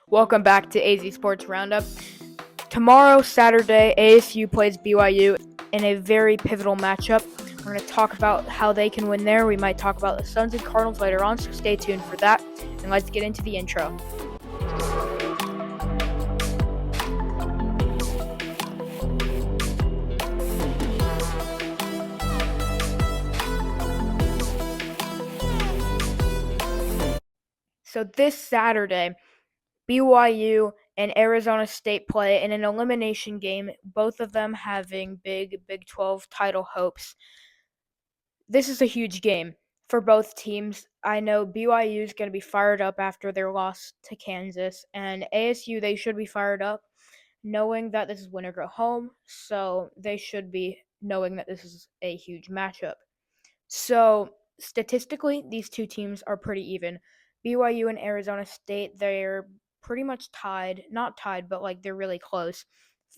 Welcome back to AZ Sports Roundup. Tomorrow, Saturday, ASU plays BYU in a very pivotal matchup. We're going to talk about how they can win there. We might talk about the Suns and Cardinals later on, so stay tuned for that. And let's get into the intro. So this Saturday, BYU and Arizona State play in an elimination game, both of them having big Big 12 title hopes. This is a huge game for both teams. I know BYU is going to be fired up after their loss to Kansas, and ASU, they should be fired up knowing that this is win or go home, so they should be knowing that this is a huge matchup. So, statistically, these two teams are pretty even. BYU and Arizona State, they're pretty much tied. Not tied, but like they're really close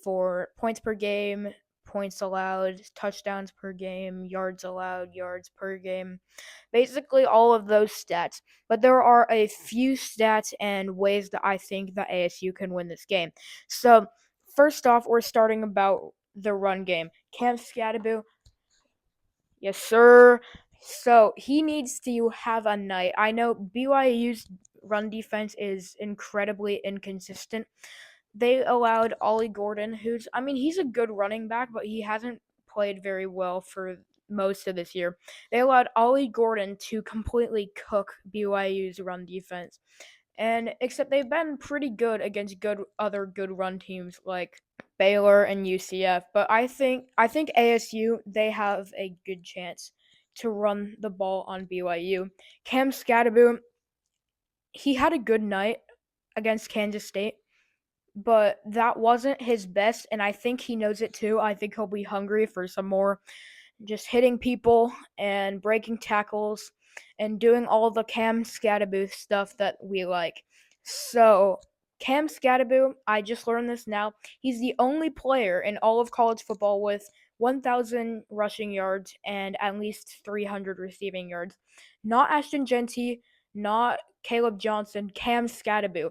for points per game, points allowed, touchdowns per game, yards allowed, yards per game. Basically all of those stats. But there are a few stats and ways that I think that ASU can win this game. So, first off, we're starting about the run game. Cam Scadaboo, yes, sir. So he needs to have a night. I know BYU's run defense is incredibly inconsistent. They allowed Ollie Gordon, he's a good running back, but he hasn't played very well for most of this year. They allowed Ollie Gordon to completely cook BYU's run defense. And except they've been pretty good against other good run teams like Baylor and UCF, but I think ASU, they have a good chance to run the ball on BYU. Cam Scadaboo, he had a good night against Kansas State, but that wasn't his best, and I think he knows it too. I think he'll be hungry for some more just hitting people and breaking tackles and doing all the Cam Scadaboo stuff that we like. So, Cam Scadaboo, I just learned this now. He's the only player in all of college football with 1,000 rushing yards and at least 300 receiving yards. Not Ashton Genty, not Caleb Johnson, Cam Scadaboo.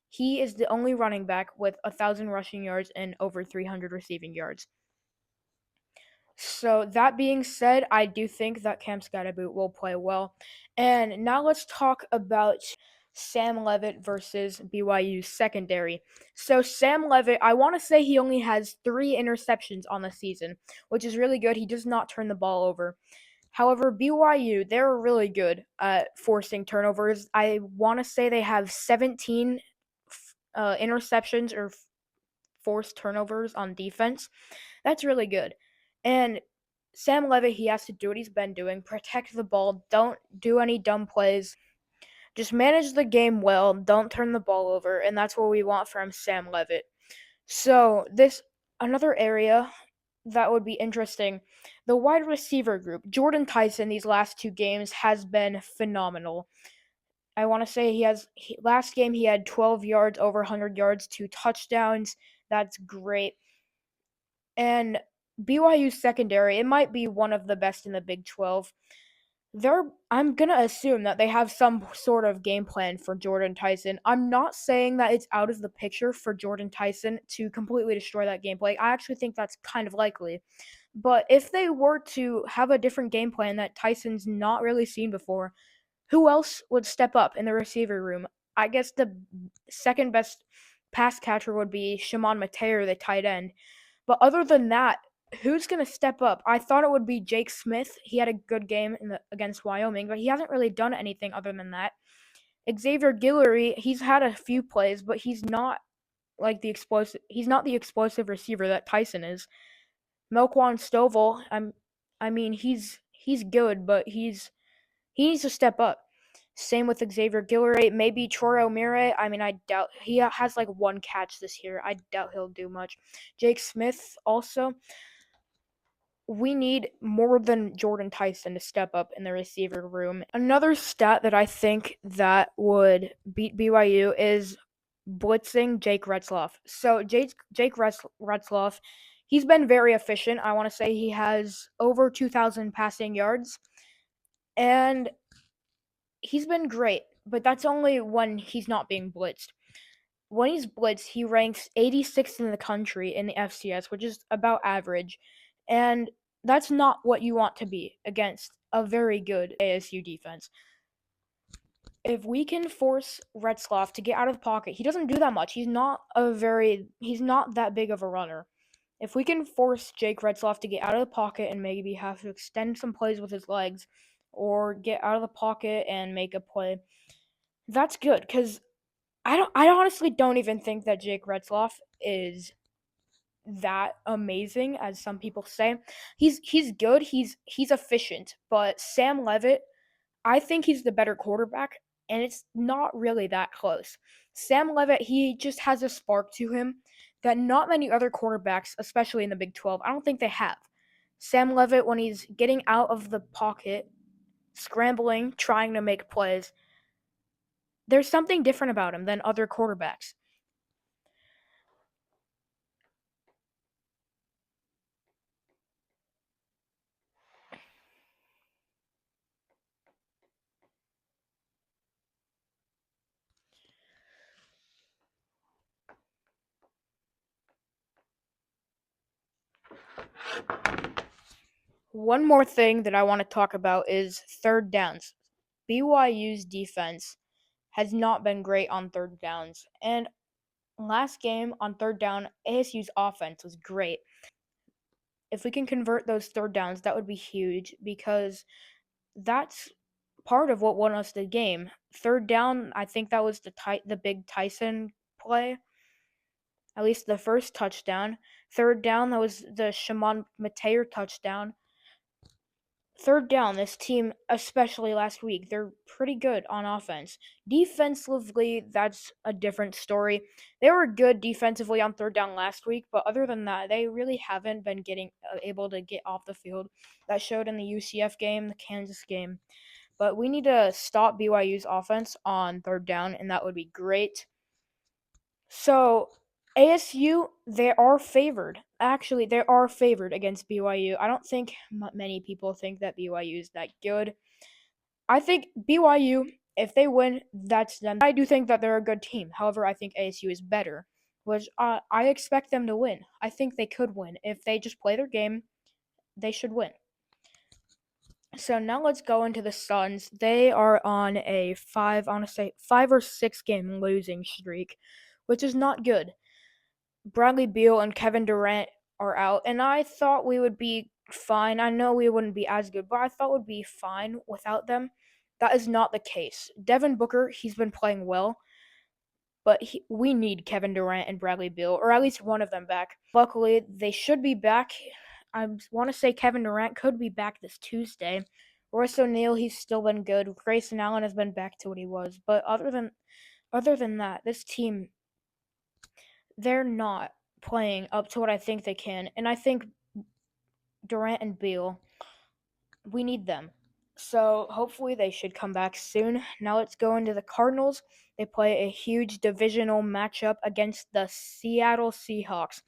He is the only running back with 1,000 rushing yards and over 300 receiving yards. So that being said, I do think that Cam Scadaboo will play well. And now let's talk about Sam Levitt versus BYU's secondary. So Sam Levitt, I want to say he only has 3 interceptions on the season, which is really good. He does not turn the ball over. However, BYU, they're really good at forcing turnovers. I want to say they have 17 interceptions or forced turnovers on defense. That's really good. And Sam Levitt, he has to do what he's been doing, protect the ball, don't do any dumb plays. Just manage the game well, don't turn the ball over, and that's what we want from Sam Levitt. So, this another area that would be interesting, the wide receiver group. Jordan Tyson these last 2 games has been phenomenal. I want to say last game he had 12 yards, over 100 yards, 2 touchdowns. That's great. And BYU secondary, it might be one of the best in the Big 12. I'm going to assume that they have some sort of game plan for Jordan Tyson. I'm not saying that it's out of the picture for Jordan Tyson to completely destroy that gameplay. I actually think that's kind of likely. But if they were to have a different game plan that Tyson's not really seen before, who else would step up in the receiver room? I guess the second best pass catcher would be Shimon Mateer, the tight end. But other than that, who's going to step up? I thought it would be Jake Smith. He had a good game against Wyoming, but he hasn't really done anything other than that. Xavier Guillory, he's had a few plays, but he's not like the explosive. He's not the explosive receiver that Tyson is. Melquan Stovall, he's good, but he needs to step up. Same with Xavier Guillory. Maybe Troy O'Meara. I doubt he has like 1 catch this year. I doubt he'll do much. Jake Smith also. We need more than Jordan Tyson to step up in the receiver room. Another stat that I think that would beat BYU is blitzing Jake Retzloff. So Jake Retzloff, he's been very efficient. I want to say he has over 2,000 passing yards, and he's been great. But that's only when he's not being blitzed. when he's blitzed, he ranks 86th in the country in the FCS, which is about average. And that's not what you want to be against a very good ASU defense. If we can force Retzloff to get out of the pocket, he doesn't do that much. He's not that big of a runner. If we can force Jake Retzloff to get out of the pocket and maybe have to extend some plays with his legs or get out of the pocket and make a play, that's good, because I honestly don't even think that Jake Retzloff is that amazing as some people say. He's good, he's efficient, but Sam Levitt, I think he's the better quarterback, and it's not really that close. Sam Levitt, he just has a spark to him that not many other quarterbacks, especially in the Big 12, I don't think they have. Sam Levitt, when he's getting out of the pocket, scrambling, trying to make plays, there's something different about him than other quarterbacks. One more thing that I want to talk about is third downs. BYU's defense has not been great on third downs. And last game on third down, ASU's offense was great. If we can convert those third downs, that would be huge, because that's part of what won us the game. Third down, I think that was the big Tyson play, at least the first touchdown. Third down, that was the Shimon Mateer touchdown. Third down, this team, especially last week, they're pretty good on offense. Defensively, that's a different story. They were good defensively on third down last week, but other than that, they really haven't been able to get off the field. That showed in the UCF game, the Kansas game. But we need to stop BYU's offense on third down, and that would be great. So, ASU, they are favored. Actually, they are favored against BYU. I don't think many people think that BYU is that good. I think BYU, if they win, that's them. I do think that they're a good team. However, I think ASU is better, which I expect them to win. I think they could win. If they just play their game, they should win. So now let's go into the Suns. They are on a 5 or 6 game losing streak, which is not good. Bradley Beal and Kevin Durant are out, and I thought we would be fine. I know we wouldn't be as good, but I thought we'd be fine without them. That is not the case. Devin Booker, he's been playing well, but we need Kevin Durant and Bradley Beal, or at least one of them, back. Luckily, they should be back. I want to say Kevin Durant could be back this Tuesday. Royce O'Neal, he's still been good. Grayson Allen has been back to what he was. But other than that, this team, they're not playing up to what I think they can. And I think Durant and Beal, we need them. So hopefully they should come back soon. Now let's go into the Cardinals. They play a huge divisional matchup against the Seattle Seahawks.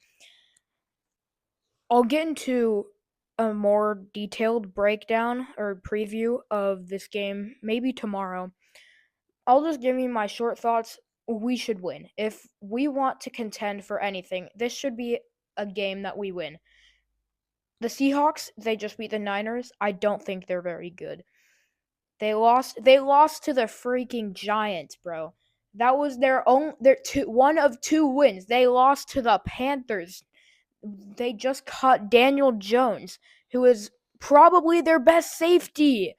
I'll get into a more detailed breakdown or preview of this game maybe tomorrow. I'll just give you my short thoughts. We should win. If we want to contend for anything, this should be a game that we win. The Seahawks, they just beat the Niners. I don't think they're very good. They lost to the freaking Giants, bro. That was one of 2 wins. They lost to the Panthers. They just cut Daniel Jones, who is probably their best safety.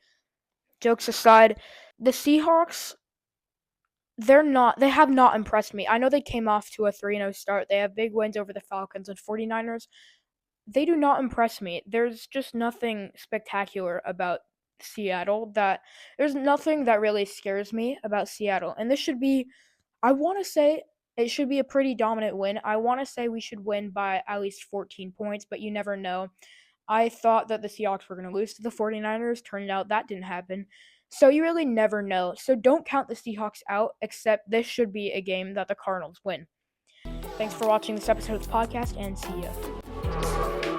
Jokes aside, the Seahawks, they have not impressed me. I know they came off to a 3-0 start. They have big wins over the Falcons and 49ers. They do not impress me. There's just nothing spectacular about Seattle. There's nothing that really scares me about Seattle. And I want to say it should be a pretty dominant win. I want to say we should win by at least 14 points, but you never know. I thought that the Seahawks were going to lose to the 49ers. Turned out that didn't happen. So you really never know. So don't count the Seahawks out, except this should be a game that the Cardinals win. Thanks for watching this episode's podcast, and see ya.